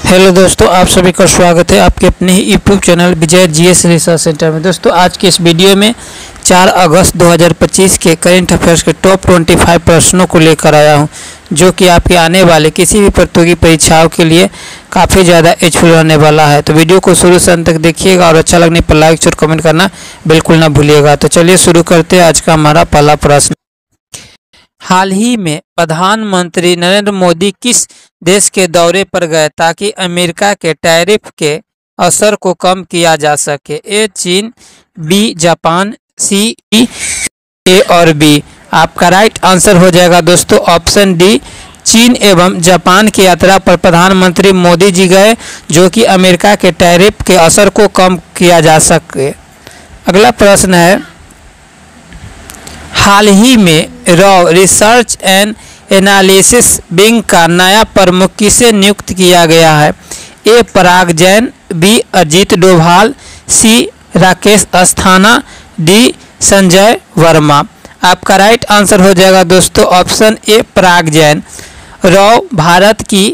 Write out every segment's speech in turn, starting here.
Hello दोस्तों, आप सभी का स्वागत है आपके अपने ही यूट्यूब चैनल विजय जीएस रिसर्च सेंटर में। दोस्तों, आज के इस वीडियो में 4 अगस्त 2025 के करंट अफेयर्स के टॉप 25 प्रश्नों को लेकर आया हूं, जो कि आपके आने वाले किसी भी प्रतियोगी परीक्षाओं के लिए काफ़ी ज़्यादा यूजफुल होने वाला है। तो वीडियो को शुरू से अंत तक देखिएगा और अच्छा लगने पर लाइक और कमेंट करना बिल्कुल ना भूलिएगा। तो चलिए शुरू करते हैं आज का हमारा पहला प्रश्न। हाल ही में प्रधानमंत्री नरेंद्र मोदी किस देश के दौरे पर गए ताकि अमेरिका के टैरिफ के असर को कम किया जा सके? ए चीन, बी जापान, सी ए और बी। आपका राइट आंसर हो जाएगा दोस्तों ऑप्शन डी, चीन एवं जापान की यात्रा पर प्रधानमंत्री मोदी जी गए, जो कि अमेरिका के टैरिफ के असर को कम किया जा सके। अगला प्रश्न है, हाल ही में raw research and analysis wing का नया प्रमुख किसे नियुक्त किया गया है? ए पराग जैन, बी अजीत डोभाल, सी राकेश अस्थाना, डी संजय वर्मा। आपका राइट आंसर हो जाएगा दोस्तों option A Parag Jain. Raw Bharat की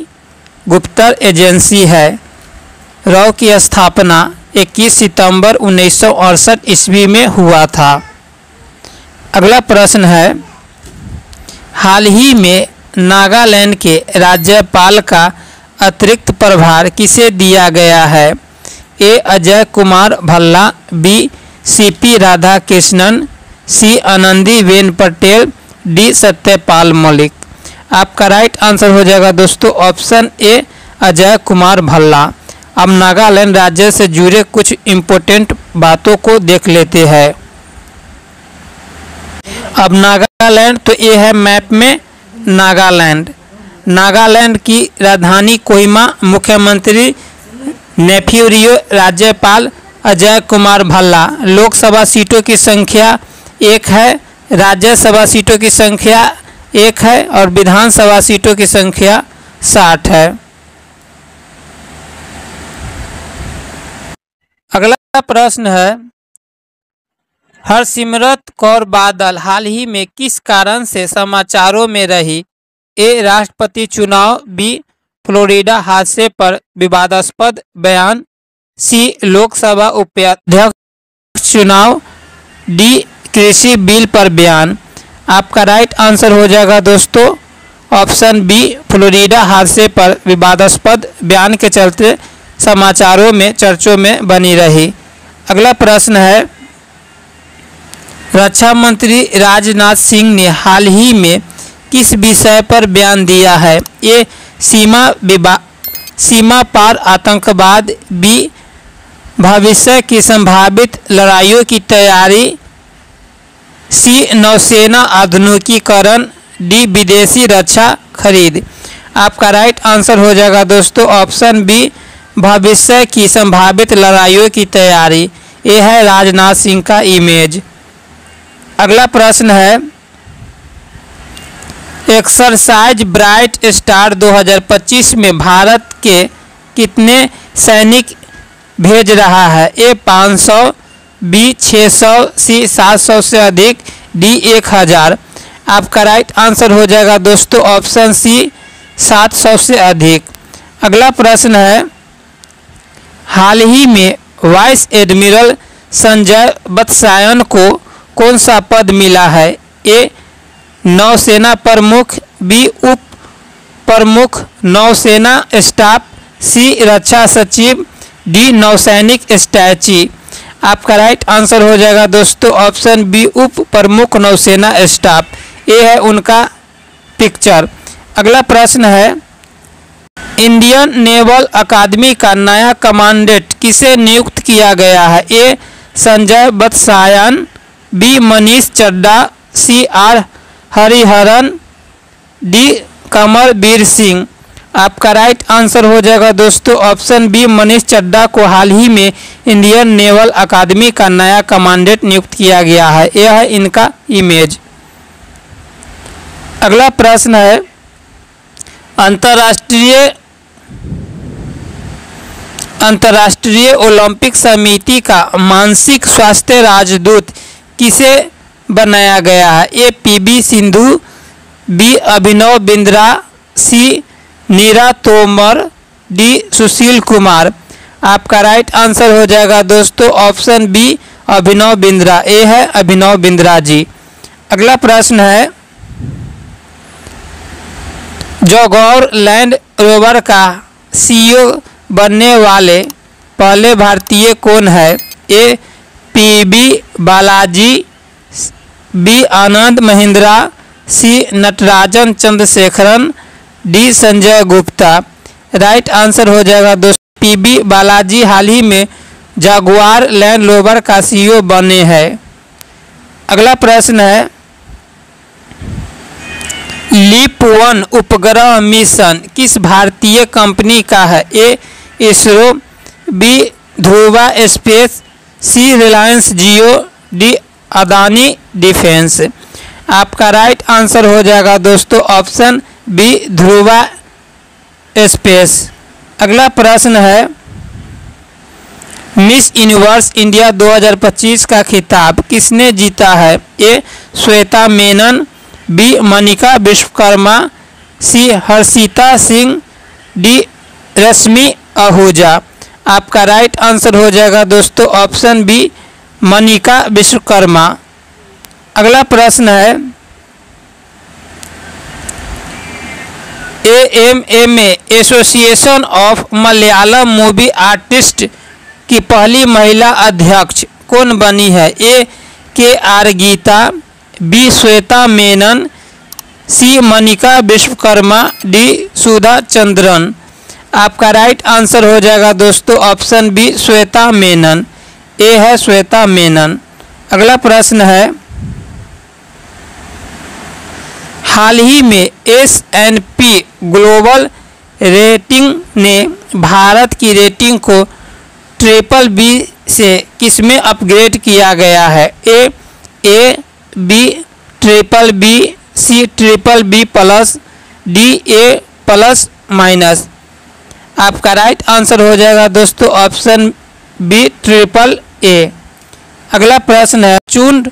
गुप्तचर एजेंसी है। रॉ की स्थापना 21 सितंबर 1968 ईस्वी में हुआ था। अगला प्रश्न है, हाल ही में नागालैंड के राज्यपाल का अतिरिक्त प्रभार किसे दिया गया है? ए अजय कुमार भल्ला, बी सीपी राधाकृष्णन, सी आनंदीबेन पटेल, डी सत्यपाल मलिक। आपका राइट आंसर हो जाएगा दोस्तों ऑप्शन ए अजय कुमार भल्ला। अब नागालैंड राज्य से जुड़े कुछ इम्पोर्टेंट बातों को देख लेते हैं। अब नागालैंड, तो ये है मैप में नागालैंड। नागालैंड की राजधानी कोहिमा, मुख्यमंत्री नेफ्यू रियो, राज्यपाल अजय कुमार भल्ला। लोकसभा सीटों की संख्या 1 है, राज्यसभा सीटों की संख्या 1 है और विधानसभा सीटों की संख्या 60 है। अगला प्रश्न है, हरसिमरत कौर बादल हाल ही में किस कारण से समाचारों में रही? ए राष्ट्रपति चुनाव, बी फ्लोरिडा हादसे पर विवादास्पद बयान, सी लोकसभा उपाध्यक्ष चुनाव, डी कृषि बिल पर बयान। आपका राइट आंसर हो जाएगा दोस्तों ऑप्शन बी फ्लोरिडा हादसे पर विवादास्पद बयान के चलते समाचारों में चर्चों में बनी रही। अगला प्रश्न है, रक्षा मंत्री राजनाथ सिंह ने हाल ही में किस विषय पर बयान दिया है? ए सीमा पार आतंकवाद, बी भविष्य की संभावित लड़ाइयों की तैयारी, सी नौसेना आधुनिकीकरण, डी विदेशी रक्षा खरीद। आपका राइट आंसर हो जाएगा दोस्तों ऑप्शन बी भविष्य की संभावित लड़ाइयों की तैयारी। ये है राजनाथ सिंह का इमेज। अगला प्रश्न है, एक्सरसाइज ब्राइट स्टार 2025 में भारत के कितने सैनिक भेज रहा है? ए 500, बी 600, सी 700 से अधिक, डी 1000। आपका राइट आंसर हो जाएगा दोस्तों ऑप्शन सी 700 से अधिक। अगला प्रश्न है, हाल ही में वाइस एडमिरल संजय बत्सायन को कौन सा पद मिला है? ए नौसेना प्रमुख, बी उप प्रमुख नौसेना स्टाफ, सी रक्षा सचिव, डी नौसैनिक स्टैची। आपका राइट आंसर हो जाएगा दोस्तों ऑप्शन बी उप प्रमुख नौसेना स्टाफ। ये है उनका पिक्चर। अगला प्रश्न है, इंडियन नेवल अकादमी का नया कमांडेंट किसे नियुक्त किया गया है? A Sanjay Vatsayan, B Manish Chadha, C R Hariharan, D Kamarveer Singh. आपका राइट आंसर हो जाएगा दोस्तों ऑप्शन बी मनीष चड्डा को हाल ही में इंडियन नेवल अकादमी का नया कमांडेंट नियुक्त किया गया है। यह है इनका इमेज। अगला प्रश्न है, अंतर्राष्ट्रीय ओलंपिक समिति का मानसिक स्वास्थ्य राजदूत किसे बनाया गया है? A PV Sindhu, B Abhinav Bindra, C Neera Tomar, D Sushil Kumar. आपका राइट आंसर हो जाएगा दोस्तों ऑप्शन बी अभिनव बिंद्रा। ए है अभिनव बिंद्रा जी। अगला प्रश्न है जौगौर लैंड रोवर का सीईओ बनने वाले पहले भारतीय कौन है? A PB Balaji, B Anand Mahindra, C Natarajan Chandrasekaran, D Sanjay Gupta. Right answer हो जाएगा दोस्तों पीबी बालाजी हाल ही में जागुआर लैंड रोवर का सीईओ बने हैं। अगला प्रश्न है लीप 1 उपग्रह मिशन किस भारतीय कंपनी का है? ए इसरो, बी ध्रुवा स्पेस, सी रिलायंस जियो, डी अदानी डिफेंस। आपका राइट आंसर हो जाएगा दोस्तों ऑप्शन बी ध्रुवा स्पेस। अगला प्रश्न है मिस यूनिवर्स इंडिया 2025 का खिताब किसने जीता है? ए श्वेता मेनन, बी मनिका विश्वकर्मा, सी हर्षिता सिंह, डी रश्मि आहूजा। आपका राइट आंसर हो जाएगा दोस्तों ऑप्शन बी मनिका विश्वकर्मा। अगला प्रश्न है AMMA association of Malayalam movie artist की पहली महिला अध्यक्ष कौन बनी है? ए KR गीता, बी श्वेता मेनन, सी मनिका विश्वकर्मा, डी सुधा चंद्रन। आपका राइट आंसर हो जाएगा दोस्तों ऑप्शन बी श्वेता मेनन। ए है श्वेता मेनन। अगला प्रश्न है हाल ही में S&P ग्लोबल रेटिंग ने भारत की रेटिंग को BBB से किसमें अपग्रेड किया गया है? A B BBB, C BBB+, D A+-। आपका राइट आंसर हो जाएगा दोस्तों ऑप्शन बी AAA। अगला प्रश्न है चुन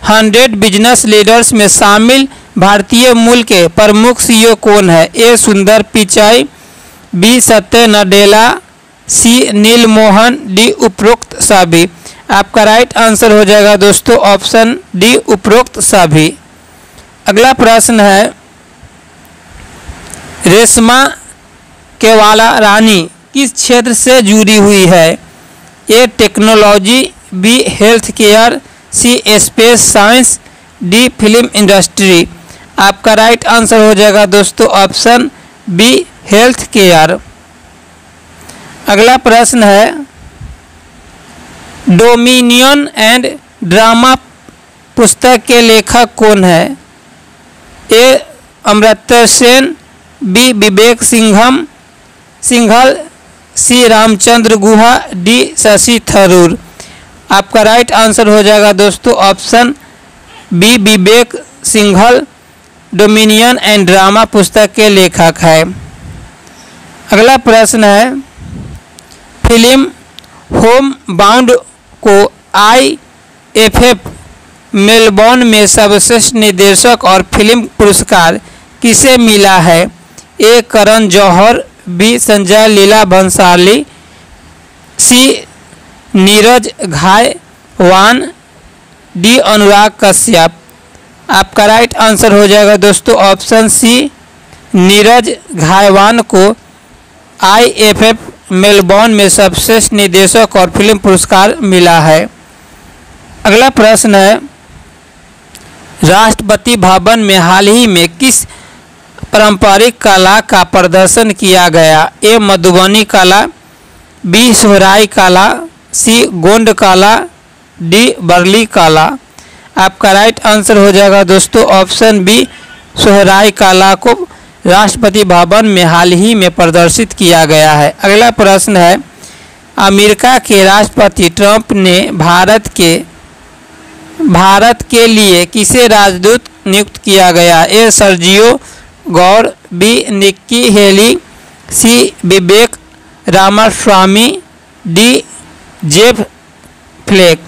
100 बिजनेस लीडर्स में शामिल भारतीय मूल के प्रमुख सीईओ कौन है? ए सुंदर पिचाई, बी सत्य नडेला, सी नील मोहन, डी उपरोक्त सभी। आपका राइट आंसर हो जाएगा दोस्तों ऑप्शन डी उपरोक्त सभी। अगला प्रश्न है रेशमा केवाला रानी किस क्षेत्र से जुड़ी हुई है? A technology, B health care, C space science, D film industry. आपका राइट आंसर हो जाएगा दोस्तों ऑप्शन बी हेल्थ केयर। अगला प्रश्न है डोमिनियन एंड ड्रामा पुस्तक के लेखक कौन है? A Amrita Sen, B Vivek Singhal, C Ramachandra Guha, D Shashi Tharoor. आपका राइट आंसर हो जाएगा दोस्तों option B Vivek Singhal dominion and drama पुस्तक के लेखक है। अगला प्रश्न है फिल्म होम बाउंड को IFF मेलबॉर्न में सर्वश्रेष्ठ निर्देशक और फिल्म पुरस्कार किसे मिला है? A Karan Johar, B Sanjay Leela Bhansali, C Neeraj Ghaywan, D Anurag Kashyap. आपका राइट आंसर हो जाएगा दोस्तों ऑप्शन सी नीरज घायवान को IFF मेलबॉर्न में सर्वश्रेष्ठ निर्देशक और फिल्म पुरस्कार मिला है। अगला प्रश्न है राष्ट्रपति भवन में हाल ही में किस पारंपरिक कला का प्रदर्शन किया गया? ए मधुबनी कला, बी सोहराई कला, सी गोंड कला, डी बरली कला। आपका राइट आंसर हो जाएगा दोस्तों ऑप्शन बी सोहराई कला को राष्ट्रपति भवन में हाल ही में प्रदर्शित किया गया है। अगला प्रश्न है अमेरिका के राष्ट्रपति ट्रंप ने भारत के लिए किसे राजदूत नियुक्त किया गया? ए सर्जियो गौर, बी निक्की हेली, सी विवेक रामास्वामी, डी जेफ फ्लेक।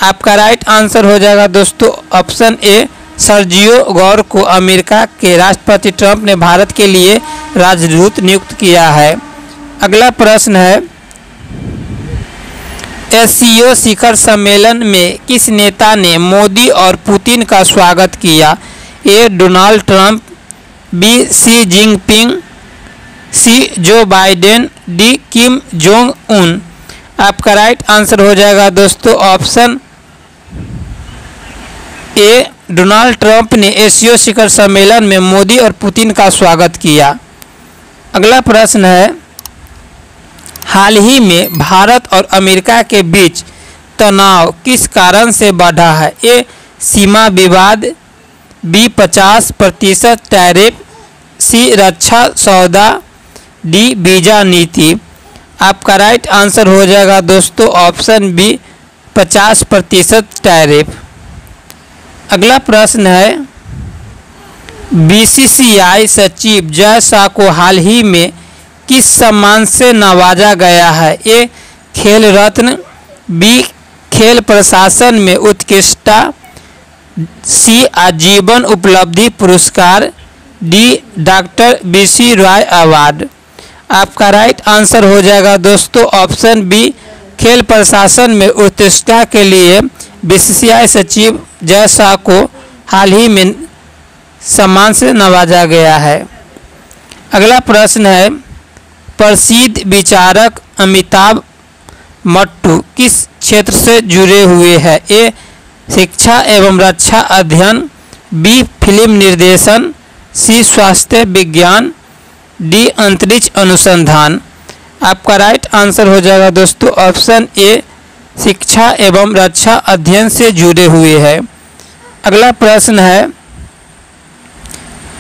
आपका राइट आंसर हो जाएगा दोस्तों ऑप्शन ए सर्जियो गौर को अमेरिका के राष्ट्रपति ट्रंप ने भारत के लिए राजदूत नियुक्त किया है। अगला प्रश्न है, एससीओ शिखर सम्मेलन में किस नेता ने मोदी और पुतिन का स्वागत किया? A Donald Trump, B Xi Jinping, C Joe Biden, D Kim Jong Un. आपका राइट आंसर हो जाएगा दोस्तों ऑप्शन ए, डोनाल्ड ट्रंप ने एससीओ शिखर सम्मेलन में मोदी और पुतिन का स्वागत किया। अगला प्रश्न है, हाल ही में भारत और अमेरिका के बीच तनाव किस कारण से बढ़ा है? ए सीमा विवाद, बी 50% टैरिफ, सी रक्षा सौदा, डी वीजा नीति। आपका राइट आंसर हो जाएगा दोस्तों ऑप्शन बी 50% टैरिफ। अगला प्रश्न है, बीसीसीआई सचिव जय शाह को हाल ही में किस सम्मान से नवाजा गया है? ए खेल रत्न, बी खेल प्रशासन में उत्कृष्टता, सी आजीवन उपलब्धि पुरस्कार, D doctor BC Roy award. आपका राइट आंसर हो जाएगा दोस्तों ऑप्शन बी, खेल प्रशासन में उत्कृष्टता के लिए बीसीसीआई सचिव जय शाह को हाल ही में सम्मान से नवाजा गया है। अगला प्रश्न है, प्रसिद्ध विचारक अमिताभ मट्टू किस क्षेत्र से जुड़े हुए हैं? ए शिक्षा एवं रक्षा अध्ययन, बी फिल्म निर्देशन, सी स्वास्थ्य विज्ञान, डी अंतरिक्ष अनुसंधान। आपका राइट आंसर हो जाएगा दोस्तों ऑप्शन ए, शिक्षा एवं रक्षा अध्ययन से जुड़े हुए हैं। अगला प्रश्न है,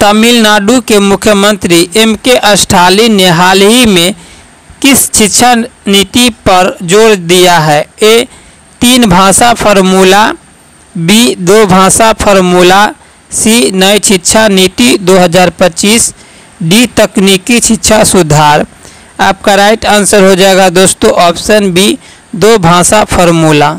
तमिलनाडु के मुख्यमंत्री एम.के. स्टालिन ने हाल ही में किस शिक्षा नीति पर जोर दिया है? ए 3 भाषा फार्मूला, बी 2 भाषा फार्मूला, सी नई शिक्षा नीति 2025, डी तकनीकी शिक्षा सुधार। आपका राइट आंसर हो जाएगा दोस्तों ऑप्शन बी 2 भाषा फार्मूला।